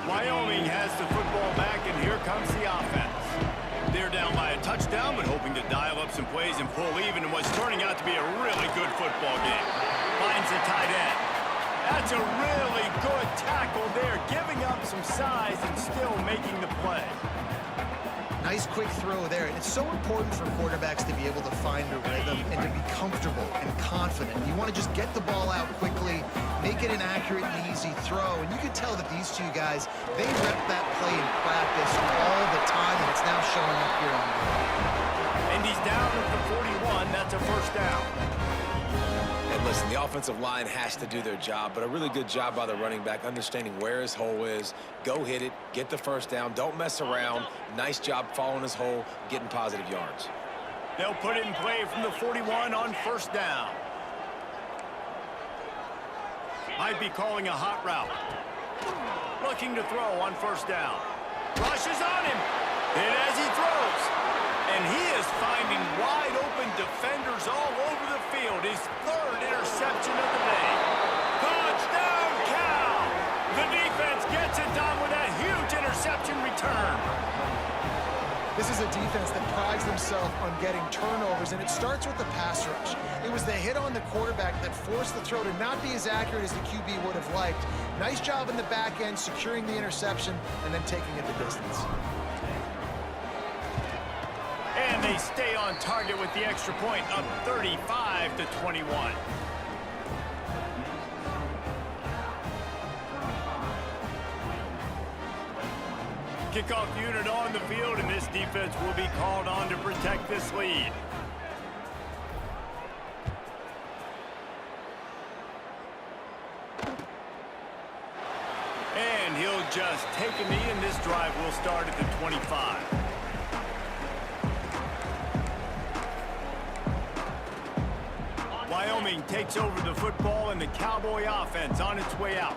Speaker 2: Wyoming has the football back, and here comes the offense. They're down by a touchdown, but hoping to dial up some plays and pull even in what's turning out to be a really good football game. Finds the tight end. That's a really good tackle there, giving up some size and still making the play.
Speaker 3: Nice quick throw there. And it's so important for quarterbacks to be able to find a rhythm and to be comfortable and confident. You want to just get the ball out quickly, make it an accurate and easy throw. And you can tell that these two guys, they rep that play in practice all the time, and it's now showing up here on the field.
Speaker 2: And he's down at the 41. That's a first down.
Speaker 4: And listen, the offensive line has to do their job, but a really good job by the running back, understanding where his hole is. Go hit it, get the first down, don't mess around. Nice job following his hole, getting positive yards.
Speaker 2: They'll put it in play from the 41 on first down. Might be calling a hot route. Looking to throw on first down. Rushes on him. Hit as he throws. And he is finding wide open defenders all over the field. His third interception of the day. Touchdown, Cal! The defense gets it done with a huge interception return.
Speaker 3: This is a defense that prides themselves on getting turnovers, and it starts with the pass rush. It was the hit on the quarterback that forced the throw to not be as accurate as the QB would have liked. Nice job in the back end, securing the interception, and then taking it the distance.
Speaker 2: And they stay on target with the extra point, up 35-21. Kickoff unit on the field, and this defense will be called on to protect this lead. And he'll just take a knee, and this drive will start at the 25. Wyoming takes over the football, and the Cowboy offense on its way out.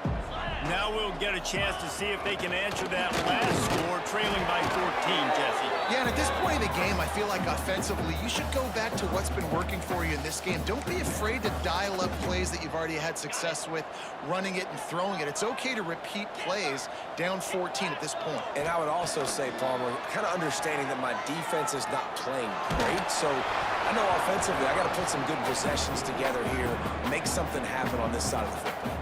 Speaker 2: Now we'll get a chance to see if they can answer that last score, trailing by 14, Jesse.
Speaker 3: Yeah, and at this point in the game, I feel like offensively, you should go back to what's been working for you in this game. Don't be afraid to dial up plays that you've already had success with, running it and throwing it. It's okay to repeat plays down 14 at this point.
Speaker 4: And I would also say, Palmer, kind of understanding that my defense is not playing great, so I know offensively I got to put some good possessions together here, make something happen on this side of the football.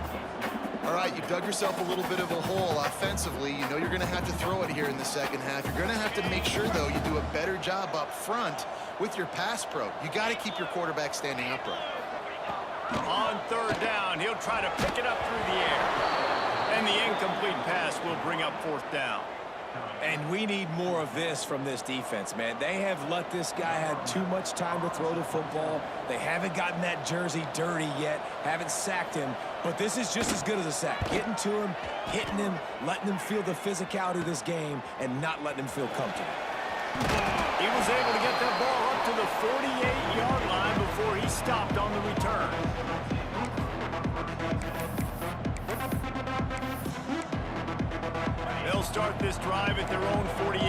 Speaker 3: All right, you dug yourself a little bit of a hole offensively. You know you're going to have to throw it here in the second half. You're going to have to make sure, though, you do a better job up front with your pass pro. You got to keep your quarterback standing upright.
Speaker 2: On third down, he'll try to pick it up through the air. And the incomplete pass will bring up fourth down.
Speaker 4: And we need more of this from this defense, man. They have let this guy have too much time to throw the football. They haven't gotten that jersey dirty yet, haven't sacked him. But this is just as good as a sack. Getting to him, hitting him, letting him feel the physicality of this game, and not letting him feel comfortable.
Speaker 2: He was able to get that ball up to the 48-yard line before he stopped on the return. They'll start this drive at their own 48.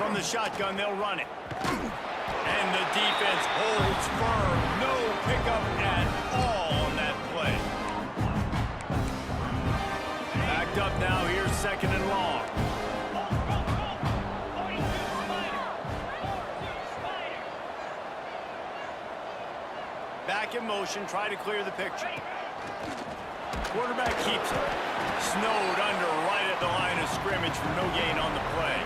Speaker 2: From the shotgun, they'll run it. And the defense holds firm. No pickup at all on that play. Backed up now. Here's 2nd and long. Back in motion. Try to clear the picture. Quarterback keeps it. Snowed under right at the line of scrimmage for no gain on the play.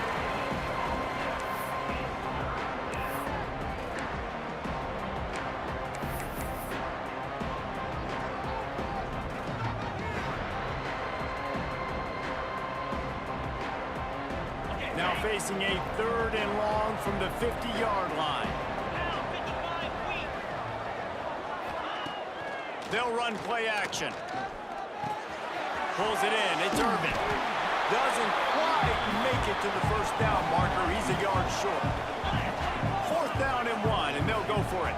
Speaker 2: Now facing a 3rd and long from the 50-yard line. They'll run play action. Pulls it in. It's Urban. Doesn't quite make it to the 1st down marker. He's a yard short. 4th down and 1, and they'll go for it.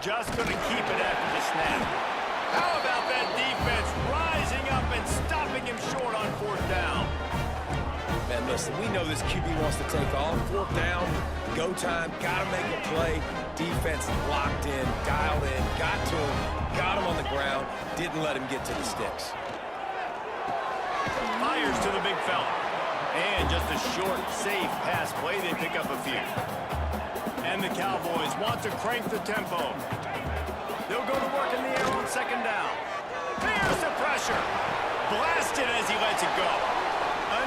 Speaker 2: Just going to keep it after the snap. How about that defense rising up and stopping him short on 4th down?
Speaker 4: Man, listen, we know this QB wants to take off. 4th down, go time, got to make a play. Defense locked in, dialed in, got to him, got him on the ground, didn't let him get to the sticks.
Speaker 2: Fires to the big fella. And just a short, safe pass play. They pick up a few. And the Cowboys want to crank the tempo. They'll go to work in the air on 2nd down. There's the pressure. Blasted as he lets it go.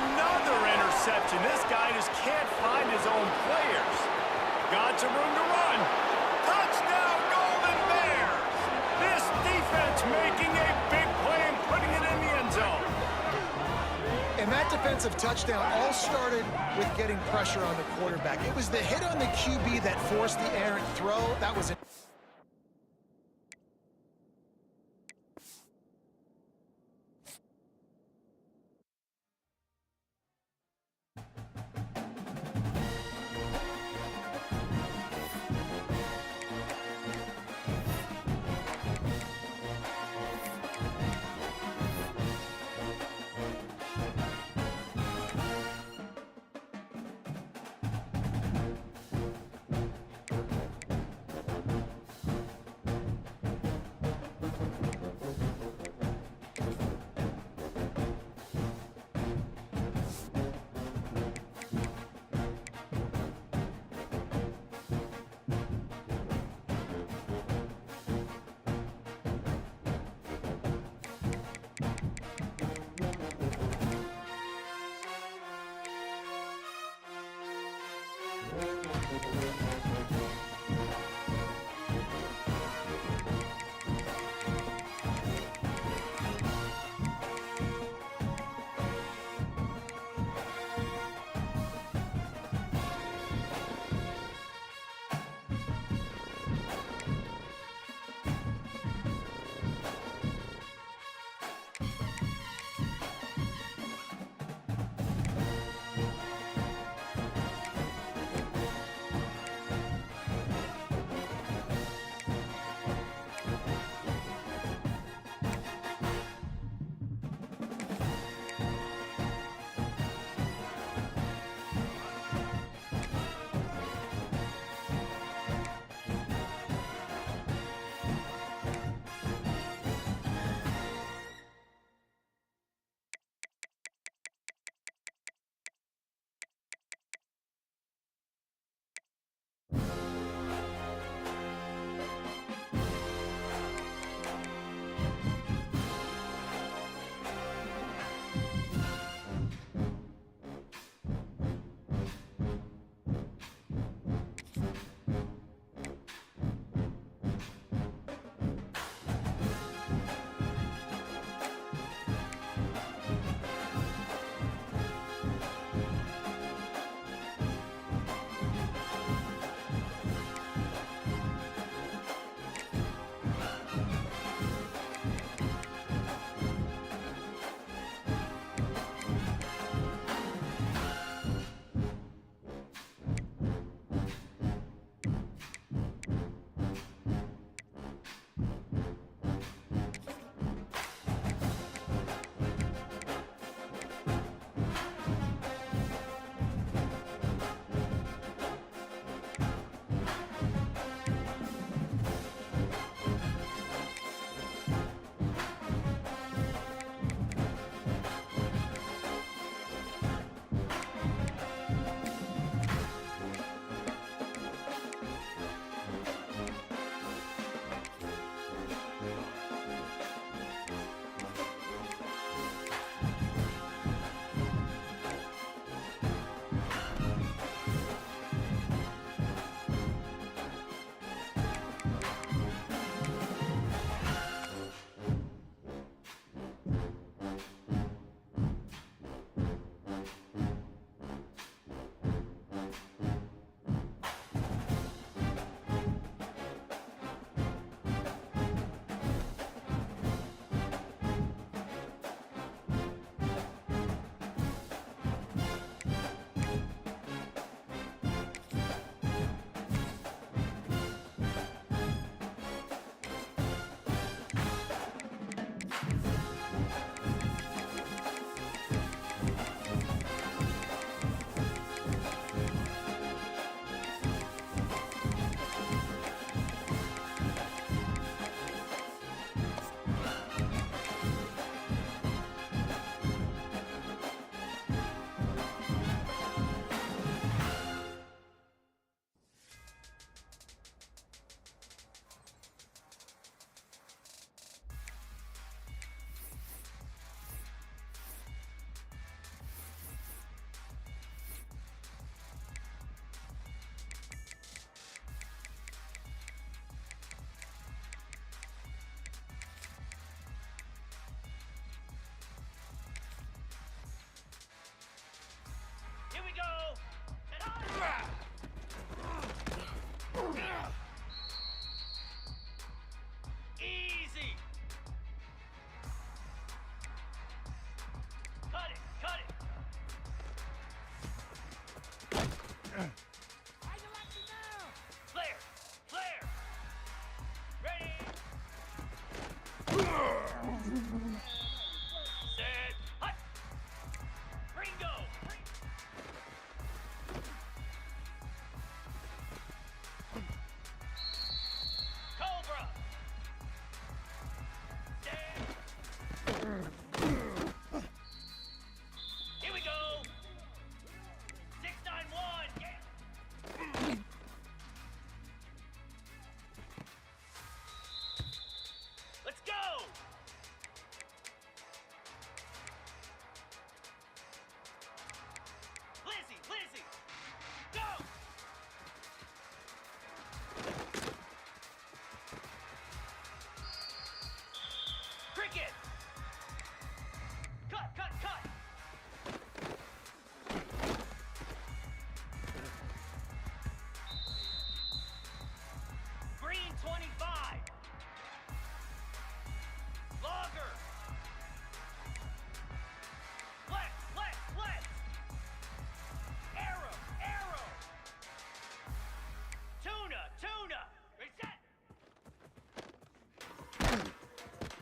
Speaker 2: Another interception. This guy just can't find his own players. Got some room to run. Touchdown, Golden Bears. This defense making a big play and putting it in the end zone.
Speaker 3: And that defensive touchdown all started with getting pressure on the quarterback. It was the hit on the QB that forced the errant throw. That was it.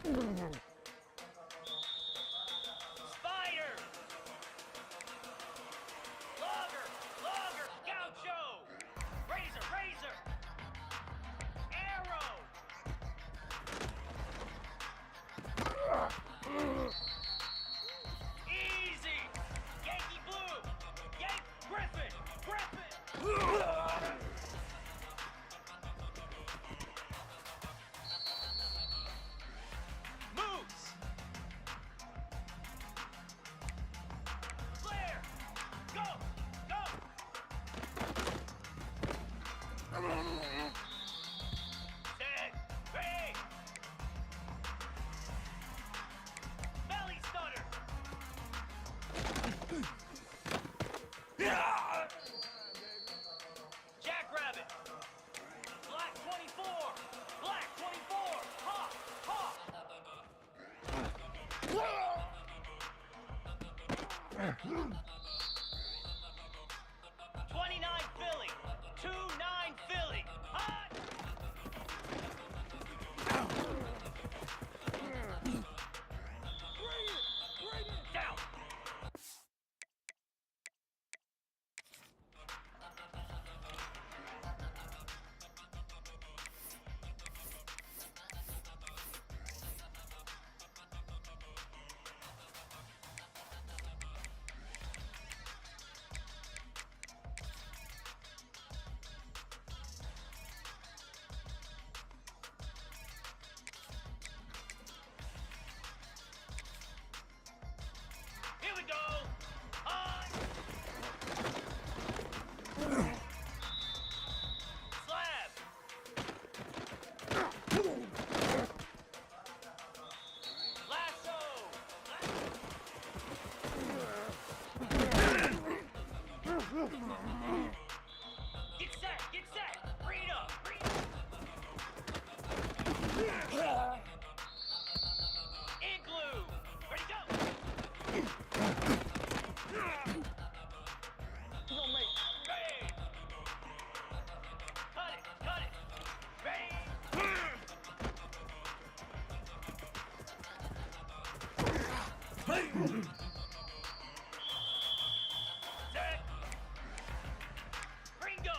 Speaker 6: Spider! Logger! Gaucho! Razor! Arrow! Easy! Yankee Blue! Griffin! Moose! Flare! Go! Set! Ray! Belly Stunner! Jackrabbit! Black 24! Ha! 29 Philly! 2-9 Philly! Hot! Down! Here we go! High! Slab! Lasso! Get set! Bring it up! Igloo! Ready, go! Rain! Cut it! Rain! Set! Ringo!